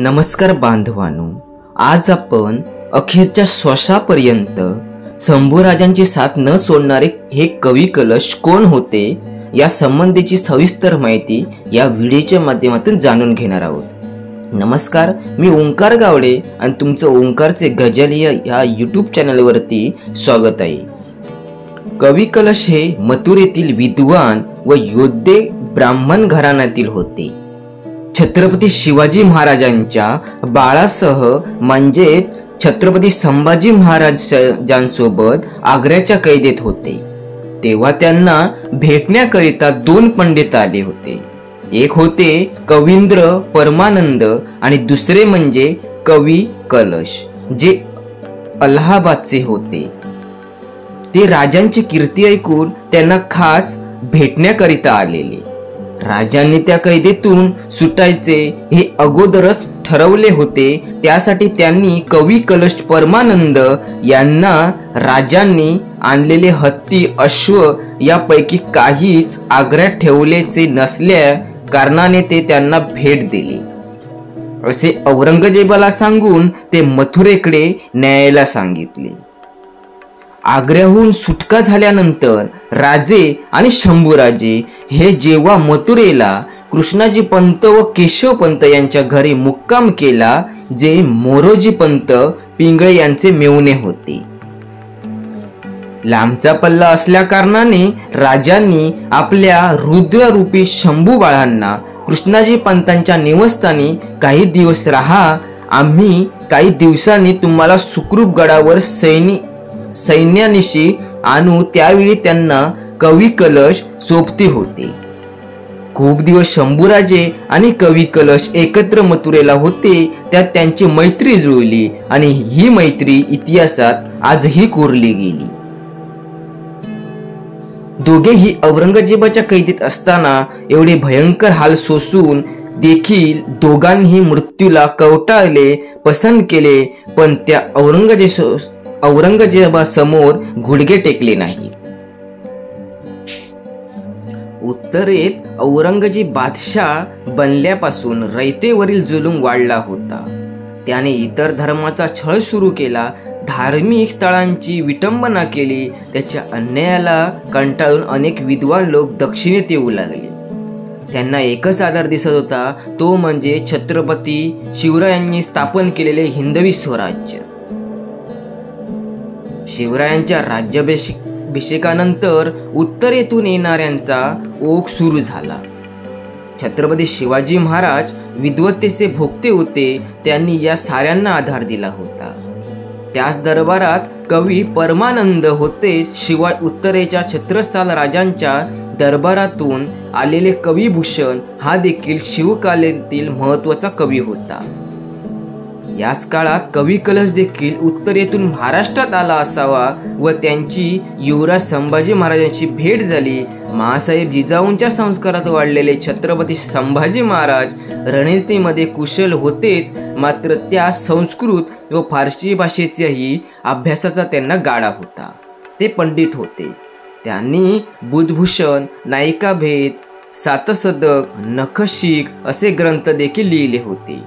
नमस्कार बांधवांनो, आज आपण अखेरच्या श्वासापर्यंत शंभूराजांची साथ न सोडणारे हे कवी कलश कोण होते या संबंधीची सविस्तर माहिती या व्हिडिओच्या माध्यमातून जाणून घेणार आहोत। नमस्कार, मी ओंकार गावडे आणि तुमचं ओंकारचे गजल या यूट्यूब चॅनलवरती स्वागत आहे। कवी कलश हे मथुरेतील विद्वान व योद्धे ब्राह्मण घराण्यातील होते। छत्रपती शिवाजी महाराजांच्या बाळासह म्हणजे छत्रपती संभाजी महाराजांसोबत आग्र्याच्या कैदेत होते तेव्हा त्यांना भेटण्याकरिता दोन पंडित आले होते। एक होते कवींद्र परमानंद आणि दुसरे म्हणजे कवी कलश, जे अलाहाबादचे होते। ते राजांची कीर्ती ऐकून त्यांना खास भेटण्याकरिता आलेले। राजांनी त्या कैदेतून सुटायचे हे अगोदरच ठरवले होते, त्यासाठी त्यांनी कवी कलश परमानंद यांना राजांनी आणलेले हत्ती अश्व यापैकी काहीच आग्र्यात ठेवलेचे नसल्या कारणाने ते त्यांना भेट दिली असे औरंगजेबाला सांगून ते मथुरेकडे न्यायला सांगितले। आग्र्याहून सुटका झाल्यानंतर राजे आणि शंभूराजे हे जेव्हा मथुरेला कृष्णाजी पंत व केशव पंत यांच्या घरी मुक्काम केला, जे मोरोजी पंत पिंगळे यांचे मेव्हणे होते। लांबचा पल्ला असल्या कारणाने राजांनी आपल्या रुद्ररूपी शंभू बाळांना कृष्णाजी पंतांच्या निवासस्थानी काही दिवस राहा, आम्ही काही दिवसांनी तुम्हाला सुखरूप गडावर सैन्यानिशी आणू। त्यावेळी त्यांना कवी कलश सोबती होते। खूप दिवस शंभूराजे आणि कवी कलश एकत्र मथुरेला होते, त्यात त्यांची मैत्री जुळली आणि ही मैत्री इतिहासात आजही कोरली गेली। दोघेही औरंगजेबाच्या कैदेत असताना एवढे भयंकर हाल सोसून देखील दोघांनी मृत्यूला कवटाळले पसंत केले, पण त्या औरंगजेबासमोर गुडघे टेकले नाही। उत्तरेत औरंगजेब बादशाह बनल्यापासून रयतेवरील जुलूम वाढला होता। त्याने इतर धर्माचा छळ सुरू केला, धार्मिक स्थळांची विटंबना केली। त्याच्या अन्यायाला कंटाळून अनेक विद्वान लोक दक्षिणेत येऊ लागले। त्यांना एकच आधार दिसत होता, तो म्हणजे छत्रपती शिवरायांनी स्थापन केलेले हिंदवी स्वराज्य। शिवरायांच्या राज्याभिषेकानंतर उत्तरेतून येणाऱ्यांचा ओघ सुरू झाला। छत्रपती शिवाजी महाराज विद्वत्तेचे भोक्ते होते, त्यांनी या साऱ्यांना आधार दिला होता। त्याच दरबारात कवी परमानंद होते। शिवाय उत्तरेच्या छत्रसाल राजांच्या दरबारातून आलेले कविभूषण हा देखील शिवकालीतील महत्वाचा कवी होता। याच काळात कवी कलश देखील उत्तरेतून महाराष्ट्रात आला असावा व त्यांची युवराज संभाजी महाराजांची भेट झाली। महासाहेब जिजाऊंच्या संस्कारात वाढलेले छत्रपती संभाजी महाराज रणनीतीमध्ये कुशल होतेच, मात्र त्या संस्कृत व फारसी भाषेच्याही अभ्यासाचा त्यांना गाडा होता। ते पंडित होते। त्यांनी बुधभूषण, नायिकाभेद, सातसदक, नखशिख असे ग्रंथ देखील लिहिले होते।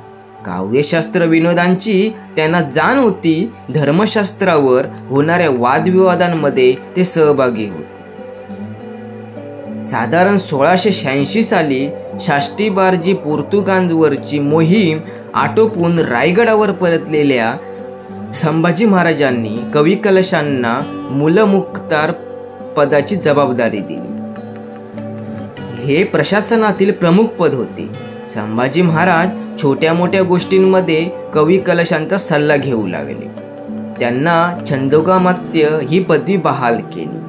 काव्यशास्त्र विनोदांची त्यांना जाण होती। धर्मशास्त्रावर होणाऱ्या वादविवादांमध्ये ते सहभागी होते। साधारण 1686 साली शास्त्रीबारजी पोर्तुगालवरची मोहीम आटोपून रायगडावर परतलेल्या संभाजी महाराजांनी कवी कलशांना मूलमुख्तार पदाची जबाबदारी दिली। हे प्रशासनातील प्रमुख पद होते। संभाजी महाराज छोट्या मोठ्या गोष्टींमध्ये कवी कलशांचा सल्ला घेऊ लागले। त्यांना छंदोगामात्य ही पदवी बहाल केली।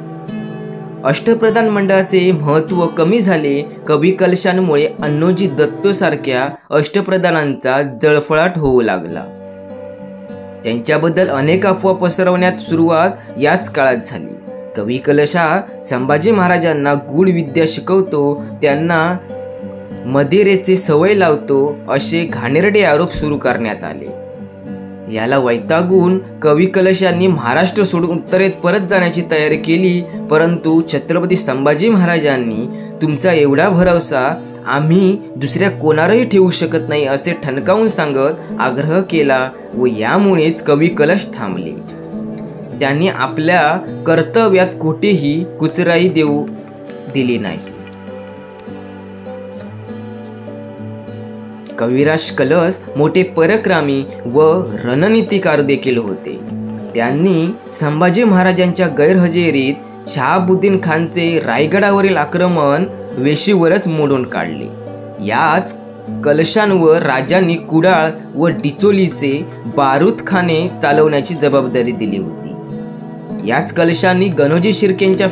अष्टप्रधान मंडळाचे महत्त्व कमी झाले। कवी कलशांमुळे अन्नोजी दत्तो सारख्या अष्टप्रधानांचा जळफळाट होऊ लागला। त्यांच्याबद्दल अनेक अफवा पसरवण्यात सुरुवात याच काळात झाली। कवी कलश हा संभाजी महाराजांना गूढ विद्या शिकवतो, त्यांना मदिरेची सवय लावतो असे घाणेरडे आरोप सुरू करण्यात आले। याला वैतागून कवी कलश यांनी महाराष्ट्र सोडून उत्तरेत परत जाण्याची तयारी केली, परंतु छत्रपती संभाजी महाराजांनी तुमचा एवढा भरवसा आम्ही दुसऱ्या कोणालाही ठेवू शकत नाही असे ठणकावून सांगत आग्रह केला व यामुळेच कवी कलश थांबले. त्यांनी आपल्या कर्तव्यात कुठेही कुचराई देऊ दिली नाही. कविराज कलश मोठे पराक्रमी व रणनीतिकार देखील होते. त्यांनी संभाजी महाराजांच्या गैरहजेरीत शहाबुद्दीन खानचे रायगडावरील आक्रमण वेशीवरच मोडून काढले. याच कलशांवर राजांनी कुडाळ व डिचोलीचे बारूदखाने चालवण्याची जबाबदारी दिली होती. याच कलशांनी गणोजी शिर्केंच्या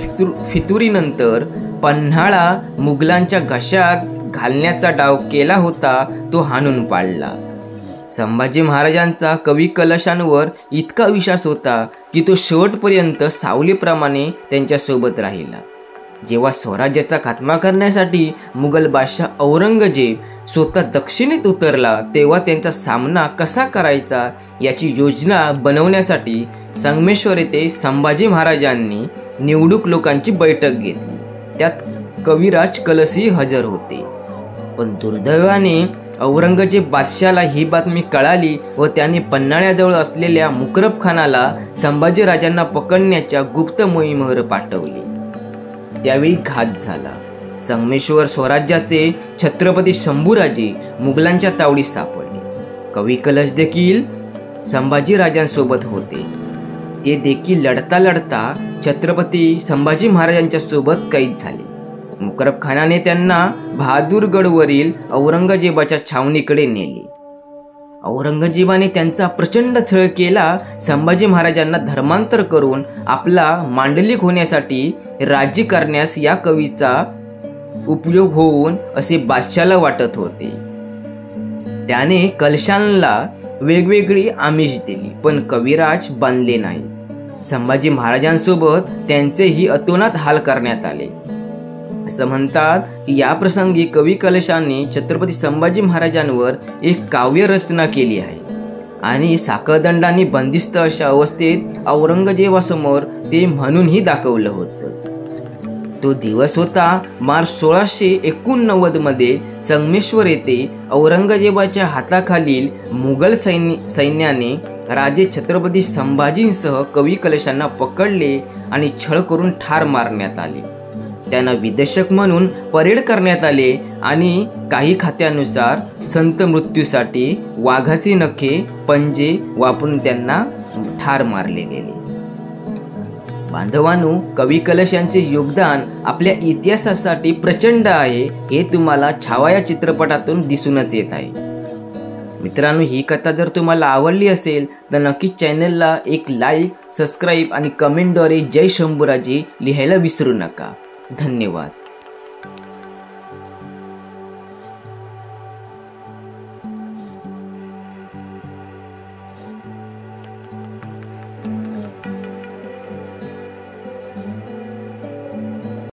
फितुरीनंतर पन्हाळा मुघलांच्या घशात घालण्याचा डाव केला होता तो हाणून पाडला. संभाजी महाराजांचा कवी कलशांवर इतका विश्वास होता की तो शेवटपर्यंत सावलीप्रमाणे त्यांच्या सोबत राहिला. जेव्हा स्वराज्याचा खात्मा करण्यासाठी मुघल बादशाह औरंगजेब स्वतः दक्षिणेत उतरला तेव्हा त्यांचा सामना कसा करायचा याची योजना बनवण्यासाठी संगमेश्वर येथे संभाजी महाराजांनी निवडक लोकांची बैठक घेतली. त्यात कविराज कलशही हजर होते. पण दुर्दैवाने औरंगजेब बादशाला ही बातमी कळाली व त्यांनी पन्हाळ्याजवळ असलेल्या मुकरब खानाला संभाजी राजांना पकडण्याच्या गुप्त मोहिमेवर पाठवले. त्यावेळी घात झाला. संगमेश्वर स्वराज्याचे छत्रपती शंभूराजे मुघलांच्या तावडीत सापडले. कवी कलश देखील संभाजी राजांसोबत होते. ते देखील लढता लढता छत्रपती संभाजी महाराजांच्या सोबत कैद झाले. मुकरब खानाने त्यांना बहादूरगडवरील औरंगजेबाच्या छावणीकडे नेले. औरंगजेबाने त्यांचा प्रचंड छळ केला. संभाजी महाराजांना धर्मांतर करून आपला मांडलिक होण्यासाठी राज्य करण्यास या कवीचा उपयोग होऊन असे बादशाला वाटत होते. त्याने कलशांना वेगवेगळी आमिष दिली पण कविराज बांधले नाही. संभाजी महाराजांसोबत त्यांचेही अतोनात हाल करण्यात आले. असं म्हणतात की या प्रसंगी कवी कलशांनी छत्रपती संभाजी महाराजांवर एक काव्य रचना केली आहे आणि साखळदंडाने बंदिस्त अशा अवस्थेत औरंगजेबासमोर ते म्हणूनही दाखवलं होतं. तो दिवस होता मार्च 1689 मध्ये संगमेश्वर येथे औरंगजेबाच्या हाताखालील मुघल सैन्याने राजे छत्रपती संभाजींसह कवी कलशांना पकडले आणि छळ करून ठार मारण्यात आले. त्यांना विदेशक म्हणून परेड करण्यात आले आणि काही खात्यानुसार संत मृत्यूसाठी वाघाची नखे पंजे वापरून त्यांना ठार मारले गेले. बांधवांनो, कवी कलश यांचे योगदान आपल्या इतिहासासाठी प्रचंड आहे हे तुम्हाला छावा या चित्रपटातून दिसूनच येत आहे. मित्रांनो, ही कथा जर तुम्हाला आवडली असेल तर नक्की चॅनलला एक लाईक, सबस्क्राईब आणि कमेंटद्वारे जय शंभूराजे लिहायला विसरू नका. धन्यवाद.